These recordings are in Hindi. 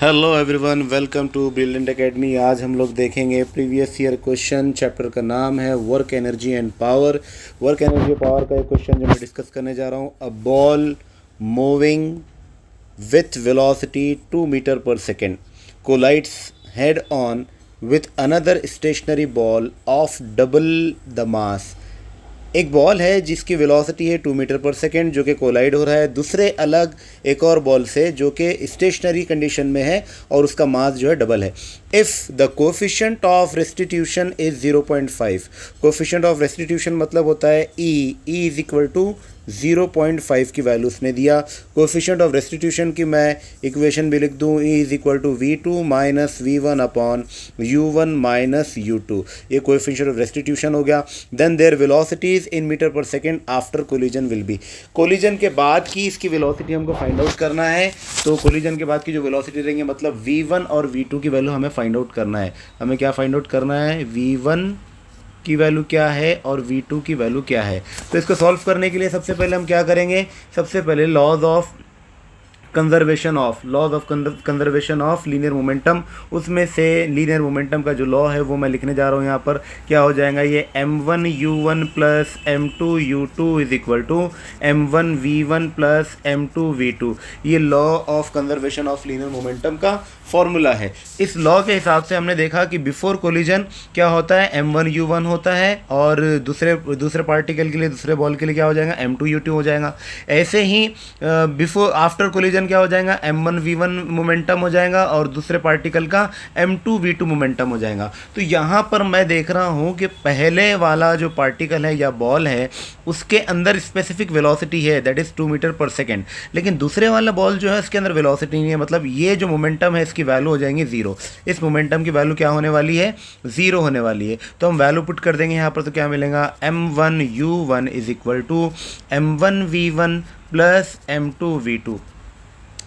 Hello everyone, welcome to brilliant academy. आज हम लोग देखेंगे प्रीवियस ईयर क्वेश्चन। चैप्टर का नाम है work energy and power. Work energy और पावर का एक क्वेश्चन जो मैं डिस्कस करने जा रहा हूँ। A ball moving with velocity 2 metre per second collides head on with another stationary ball of double the mass. एक बॉल है जिसकी वेलोसिटी है 2 मीटर पर सेकेंड, जो कि कोलाइड हो रहा है दूसरे अलग एक और बॉल से जो कि स्टेशनरी कंडीशन में है और उसका मास जो है डबल है। If the coefficient of restitution is 0.5। Coefficient of restitution मतलब होता है ई इज़ इक्वल टू 0.5 की वैल्यू उसने दिया। कोफिशिएंट ऑफ रेस्टिट्यूशन की मैं इक्वेशन भी लिख दूँ, e is equal to V2 minus V1 upon U1 minus U2। ये कोफिशिएंट ऑफ रेस्टिट्यूशन हो गया। Then their velocities in metre per second after collision will be. Collision के बाद की इसकी वेलोसिटी हमको फाइंड आउट करना है। तो कोलिजन के बाद की जो वेलोसिटी रहेंगे मतलब V1 और V2 की वैल्यू हमें फाइंड आउट करना है। हमें क्या फाइंड आउट करना है? V1 की वैल्यू क्या है और V2 की वैल्यू क्या है। तो इसको सॉल्व करने के लिए सबसे पहले हम क्या करेंगे? सबसे पहले laws of conservation of linear momentum, उसमें से लीनियर मोमेंटम का जो लॉ है वो मैं लिखने जा रहा हूँ यहाँ पर। क्या हो जाएगा? ये m1u1 plus m2u2 is equal to m1v1 plus m2v2। ये law of conservation of linear momentum का फॉर्मूला है। इस लॉ के हिसाब से हमने देखा कि बिफोर कोलिजन क्या होता है? m1u1 होता है और दूसरे पार्टिकल के लिए, दूसरे बॉल के लिए क्या हो जाएगा? m2u2 हो जाएगा। ऐसे ही बिफोर आफ्टर कोलिजन क्या हो जाएगा? m1v1 मोमेंटम हो जाएगा और दूसरे पार्टिकल का m2v2 मोमेंटम हो जाएगा। तो यहाँ पर मैं देख रहा हूँ कि पहले वाला जो पार्टिकल है या बॉल है उसके अंदर स्पेसिफिक वेलोसिटी है, that is 2 metre per second, लेकिन दूसरे वाला बॉल जो है उसके अंदर वेलोसिटी नहीं है। मतलब ये जो मोमेंटम है इसकी वैल्यू हो जाएंगी 0। इस मोमेंटम की वैल्यू क्या होने वाली है? 0 होने वाली है। तो हम वैल्यू पुट कर देंगे यहाँ पर। तो क्या मिलेगा? m1u1 is equal to m1v1 plus m2v2।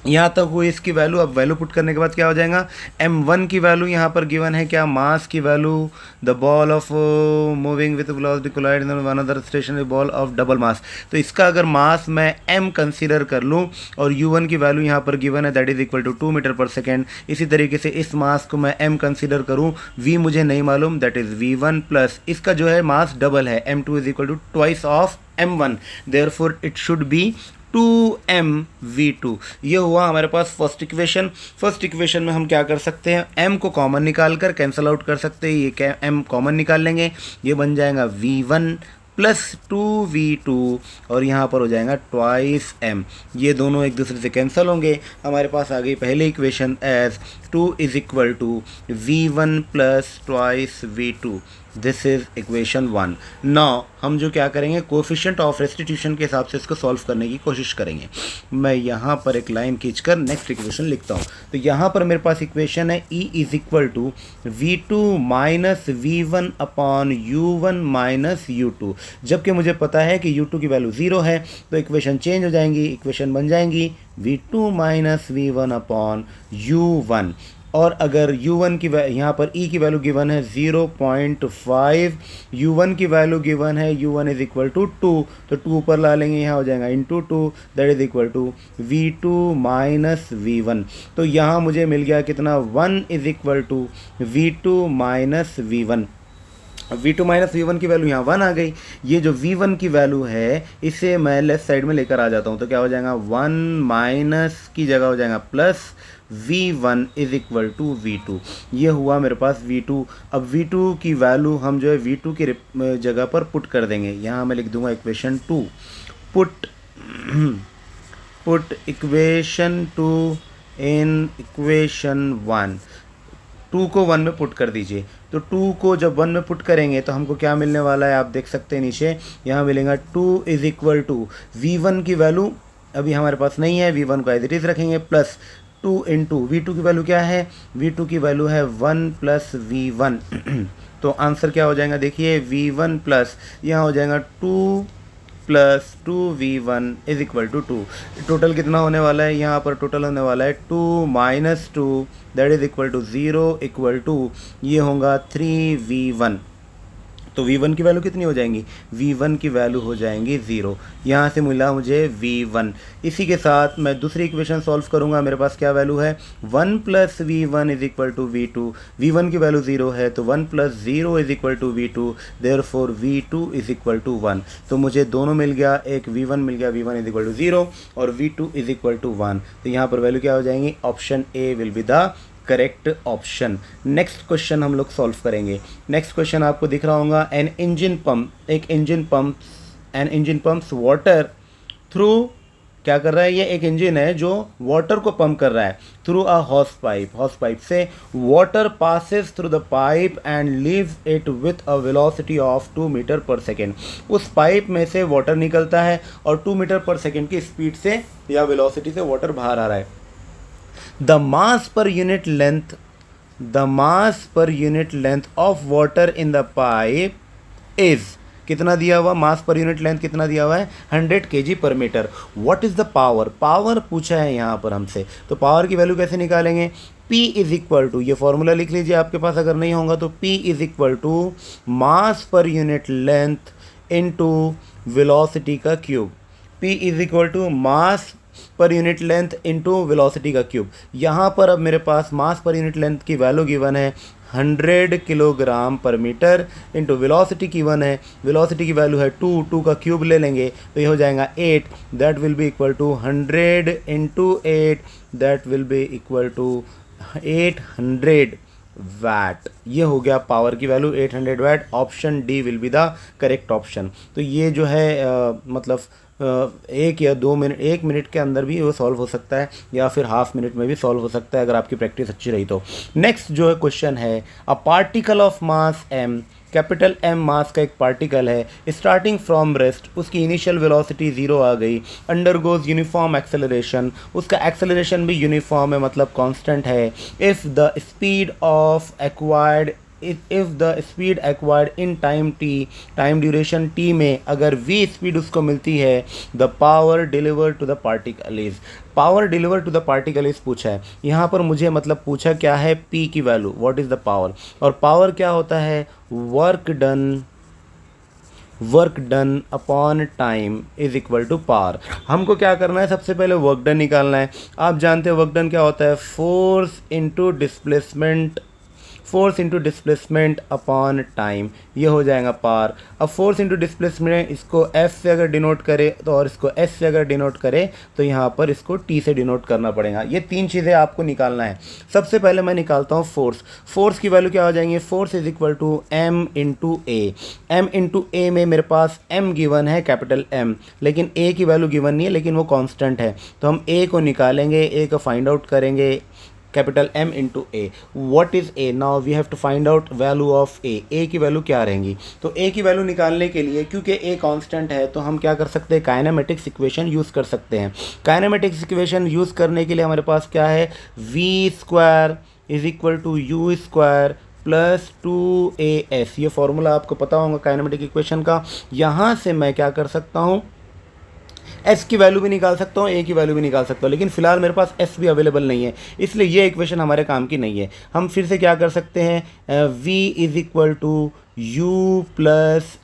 यहाँ तक हुई इसकी वैल्यू। अब वैल्यू पुट करने के बाद क्या हो जाएगा? m1 की वैल्यू यहाँ पर गिवन है क्या? मास की value, the ball of moving with velocity collide one other stationary ball of double mass. तो इसका अगर मास मैं m कंसीडर कर लूँ और u1 की वैल्यू यहाँ पर गिवन है that is equal to 2 metre per second, इसी तरीके से इस मास को मैं m कंसीडर करूँ, v मुझे नहीं मालूम, दैट इज़ v1 प्लस इसका जो है मास डबल है, m2 is equal to twice of m1, therefore it should be 2mv2। ये हुआ हमारे पास फर्स्ट इक्वेशन। फर्स्ट इक्वेशन में हम क्या कर सकते हैं? m को कॉमन निकाल कर कैंसिल आउट कर सकते हैं। ये m कॉमन निकाल लेंगे, ये बन जाएगा v1 प्लस 2v2 और यहाँ पर हो जाएगा ट्वाइस m। ये दोनों एक दूसरे से कैंसिल होंगे। हमारे पास आ गई पहली equation as 2 is equal to v1 plus twice v2। This is equation 1। Now हम जो क्या करेंगे, कोफिशिएंट ऑफ रेस्टिट्यूशन के हिसाब से इसको सॉल्व करने की कोशिश करेंगे। मैं यहाँ पर एक लाइन खींचकर नेक्स्ट इक्वेशन लिखता हूँ। तो यहाँ पर मेरे पास इक्वेशन है E is equal to V2 minus V1 upon U1 minus U2। जबकि मुझे पता है कि U2 की वैल्यू 0 है, तो इक्वेशन चेंज हो जाएंगी। इक्वेशन बन जाएंगी V2 minus V1 upon U1। और अगर U1 की यहाँ पर E की वैल्यू गिवन है 0.5, U1 की वैल्यू गिवन है U1 इज इक्वल टू 2, तो 2 ऊपर ला लेंगे, यहाँ हो जाएगा into 2, that is equal to V2 minus V1। तो यहाँ मुझे मिल गया कितना? 1 is equal to V2 minus V1। V2 minus V1 की वैल्यू यहाँ 1 आ गई। ये जो V1 की वैल्यू है इसे मैं लेफ्ट साइड में लेकर आ जाता हूँ। तो क्या हो जाएगा? 1 माइनस की जगह हो जाएगा plus V1 is equal to V2। ये हुआ मेरे पास V2। अब V2 की वैल्यू हम जो है V2 की जगह पर पुट कर देंगे। यहाँ मैं लिख दूंगा equation 2, put equation 2 in equation 1। 2 को 1 में पुट कर दीजिए। तो 2 को जब 1 में पुट करेंगे तो हमको क्या मिलने वाला है? आप देख सकते हैं नीचे यहाँ मिलेगा 2 इज इक्वल टू V1 की वैल्यू अभी हमारे पास नहीं है, V1 को एज इट इज़ रखेंगे, प्लस 2 इंटू V2 की वैल्यू क्या है? V2 की वैल्यू है 1 प्लस V1। तो आंसर क्या हो जाएगा? देखिए V1 प्लस यहाँ हो जाएगा 2 plus 2v1 is equal to 2। Total कितना होने वाला है? यहाँ पर टोटल होने वाला है 2 minus 2 that is equal to 0 equal to ये होगा 3v1। तो V1 की वैल्यू कितनी हो जाएंगी, V1 की वैल्यू हो जाएंगी 0। यहाँ से मिला मुझे V1। इसी के साथ मैं दूसरी इक्वेशन सॉल्व करूँगा। मेरे पास क्या वैल्यू है, 1 + V1 = V2। V1 की वैल्यू 0 है तो 1 + 0 = V2, देयरफॉर V2 = 1। तो मुझे दोनों मिल गया, एक V1 मिल गया, V1 = 0 और V2 = 1। तो यहाँ पर वैल्यू क्या हो जाएंगी, option A will be the correct option. Next question हम लोग सॉल्व करेंगे। नेक्स्ट क्वेश्चन आपको दिख रहा होगा, an engine pumps water through, क्या कर रहा है, ये एक इंजन है जो वाटर को पंप कर रहा है थ्रू अ हॉस पाइप से water passes through the pipe and leaves it with a velocity of 2 metre per second. उस पाइप में से वाटर निकलता है और 2 मीटर पर सेकेंड की स्पीड से या वेलोसिटी से वाटर बाहर आ रहा है। The mass per unit length of water in the pipe is, कितना दिया हुआ, मास पर यूनिट लेंथ कितना दिया हुआ है, 100 kg/मीटर। What is the power, power पूछा है यहाँ पर हमसे, तो पावर की वैल्यू कैसे निकालेंगे, P = ये फॉर्मूला लिख लीजिए आपके पास अगर नहीं होगा तो P = mass per unit length into velocity का cube. P = mass per unit length into velocity का क्यूब। यहाँ पर अब मेरे पास मास पर यूनिट लेंथ की वैल्यू गिवन है 100 kg/मीटर इंटू वेलोसिटी गिवन है, वेलोसिटी की वैल्यू है 2 का क्यूब ले लेंगे तो ये हो जाएगा 8, that will be equal to 100 × 8, that will be equal to 800 watt. ये हो गया पावर की value 800 watt. Option D will be the correct option. तो ये जो है मतलब 1 या 2 मिनट, 1 मिनट के अंदर भी वो सॉल्व हो सकता है या फिर हाफ मिनट में भी सॉल्व हो सकता है अगर आपकी प्रैक्टिस अच्छी रही तो। नेक्स्ट जो है क्वेश्चन है, a particle of mass m, capital M mass का एक पार्टिकल है, स्टार्टिंग फ्रॉम रेस्ट, उसकी इनिशियल वेलोसिटी 0 आ गई, अंडरगोज यूनिफॉर्म एक्सेलरेशन, उसका एक्सेलरेशन भी यूनिफॉर्म है मतलब कांस्टेंट है। If the speed in time duration t में अगर v स्पीड उसको मिलती है, the power deliver to the particle is पूछा है। यहाँ पर मुझे मतलब पूछा क्या है, p की value, what is the power, और पावर क्या होता है, work done upon time is equal to power. हमको क्या करना है, सबसे पहले वर्क डन निकालना है। आप जानते हैं वर्क डन क्या होता है, force into displacement upon time, ये हो जाएगा पावर। अब फोर्स इंटू डिस्प्लेसमेंट, इसको F से अगर डिनोट करे तो, और इसको S से अगर डिनोट करे तो यहाँ पर इसको T से डिनोट करना पड़ेगा। ये 3 चीज़ें आपको निकालना है। सबसे पहले मैं निकालता हूँ फोर्स की वैल्यू क्या हो जाएंगी, force is equal to M × A। M × A में मेरे पास M गिवन है, कैपिटल M, लेकिन A की वैल्यू गिवन नहीं है, लेकिन वो कांस्टेंट है, तो हम A को निकालेंगे, A को फाइंड आउट करेंगे, capital M × A। What is A, now we have to find out value of A की वैल्यू क्या रहेंगी। तो A की वैल्यू निकालने के लिए, क्योंकि A कांस्टेंट है, तो हम क्या कर सकते हैं, काइनेमेटिक्स इक्वेशन यूज़ कर सकते हैं। काइनेमेटिक्स इक्वेशन यूज़ करने के लिए हमारे पास क्या है, v² = u² + 2as। ये फॉर्मूला आपको पता होगा काइनेमेटिक इक्वेशन का। यहाँ से मैं क्या कर सकता हूँ, S की वैल्यू भी निकाल सकता हूँ, A की वैल्यू भी निकाल सकता हूँ, लेकिन फिलहाल मेरे पास S भी अवेलेबल नहीं है, इसलिए ये इक्वेशन हमारे काम की नहीं है। हम फिर से क्या कर सकते हैं, v = u +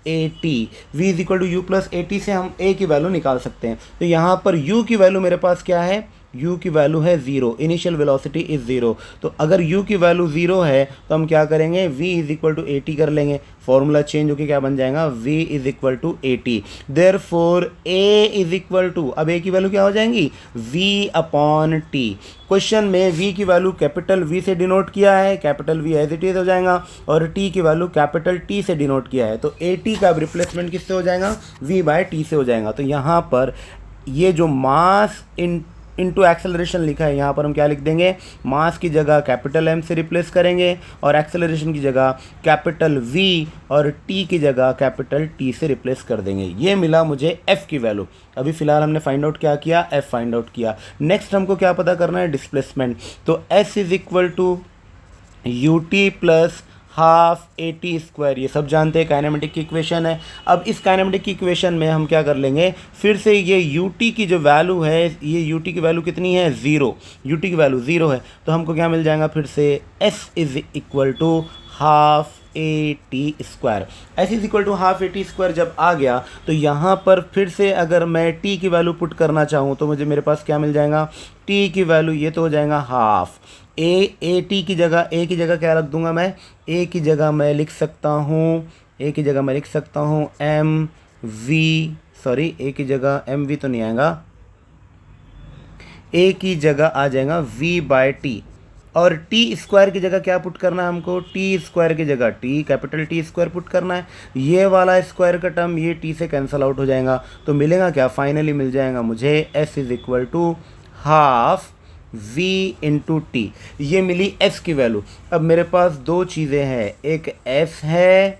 at, v = u + at से हम A की वैल्यू निकाल सकते हैं। तो यहाँ पर u की वैल्यू मेरे पास क्या है, u की वैल्यू है 0, इनिशियल वेलोसिटी इज़ 0। तो अगर u की वैल्यू 0 है तो हम क्या करेंगे, v = at कर लेंगे, फॉर्मूला चेंज होकर क्या बन जाएगा, v = at। देयरफॉर a = अब a की वैल्यू क्या हो जाएंगी, v/t। क्वेश्चन में v की वैल्यू कैपिटल V से डिनोट किया है, capital V as it is हो जाएगा, और t की वैल्यू कैपिटल T से डिनोट किया है, तो at का रिप्लेसमेंट किससे हो जाएगा, v/t से हो जाएगा। तो यहाँ पर ये जो मास इनटू एक्सेलरेशन लिखा है, यहाँ पर हम क्या लिख देंगे, मास की जगह कैपिटल M से रिप्लेस करेंगे और एक्सेलरेशन की जगह कैपिटल V और T की जगह कैपिटल T से रिप्लेस कर देंगे। ये मिला मुझे F की वैल्यू। अभी फिलहाल हमने फाइंड आउट क्या किया, F फाइंड आउट किया। नेक्स्ट हमको क्या पता करना है, डिस्प्लेसमेंट। तो S = ut + हाफ at², ये सब जानते हैं, काइनेमेटिक की इक्वेशन है। अब इस काइनेमेटिक की इक्वेशन में हम क्या कर लेंगे, फिर से ये ut की जो वैल्यू है, ये ut की वैल्यू कितनी है, 0, ut की वैल्यू 0 है, तो हमको क्या मिल जाएगा, फिर से S = half A T square. S is equal to half A T square जब आ गया तो यहाँ पर फिर से अगर मैं टी की वैल्यू पुट करना चाहूँ तो मुझे मेरे पास क्या मिल जाएगा, टी की वैल्यू ये तो हो जाएगा हाफ ए टी की जगह, ए की जगह क्या रख दूंगा मैं, ए की जगह मैं लिख सकता हूँ एम वी, सॉरी ए की जगह एम वी तो नहीं आएगा, ए की जगह आ जाएगा v बाय टी, और टी स्क्वायर की जगह क्या पुट करना है हमको, टी स्क्वायर की जगह T capital T square put करना है। ये वाला स्क्वायर का टर्म ये टी से कैंसिल आउट हो जाएगा तो मिलेगा क्या, फाइनली मिल जाएगा मुझे s is equal to half v into T. ये मिली s की वैल्यू। अब मेरे पास दो चीज़ें हैं, एक s है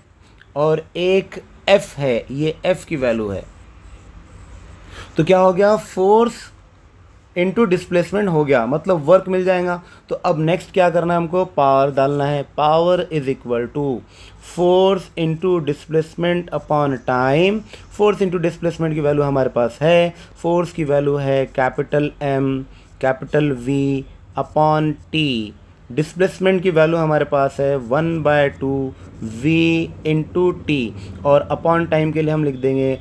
और एक f है, ये f की वैल्यू है। तो क्या हो गया, फोर्स इनटू डिस्प्लेसमेंट हो गया, मतलब वर्क मिल जाएगा। तो अब नेक्स्ट क्या करना है हमको, पावर डालना है। Power is equal to force into displacement upon time. Force into displacement की वैल्यू हमारे पास है, फोर्स की वैल्यू है capital M capital V upon T. Displacement की वैल्यू हमारे पास है 1/2 v इंटू टी, और अपॉन टाइम के लिए हम लिख देंगे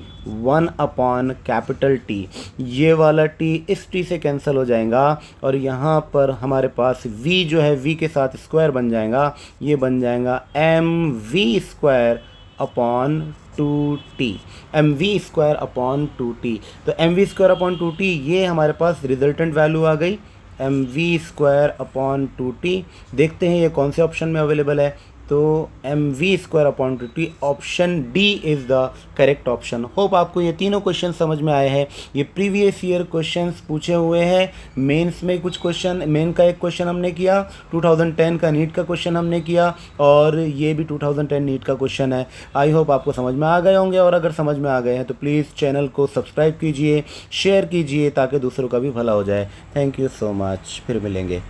1 अपॉन कैपिटल टी। ये वाला टी इस टी से कैंसिल हो जाएगा और यहाँ पर हमारे पास v जो है v के साथ स्क्वायर बन जाएगा, ये बन जाएगा M V square upon 2t, M V square upon 2t। तो M V square upon 2t ये हमारे पास रिजल्टेंट वैल्यू आ गई, M V square upon 2t। देखते हैं ये कौन से ऑप्शन में अवेलेबल है, तो M V square upon 2t, option D is the correct option. Hope आपको ये तीनों क्वेश्चन समझ में आए हैं। ये प्रीवियस ईयर क्वेश्चंस पूछे हुए हैं, मेंस में कुछ क्वेश्चन, मेन का एक क्वेश्चन हमने किया, 2010 का नीट का क्वेश्चन हमने किया, और ये भी 2010 नीट का क्वेश्चन है। आई होप आपको समझ में आ गए होंगे, और अगर समझ में आ गए हैं तो प्लीज़ चैनल को सब्सक्राइब कीजिए, शेयर कीजिए ताकि दूसरों का भी भला हो जाए। थैंक यू सो मच, फिर मिलेंगे।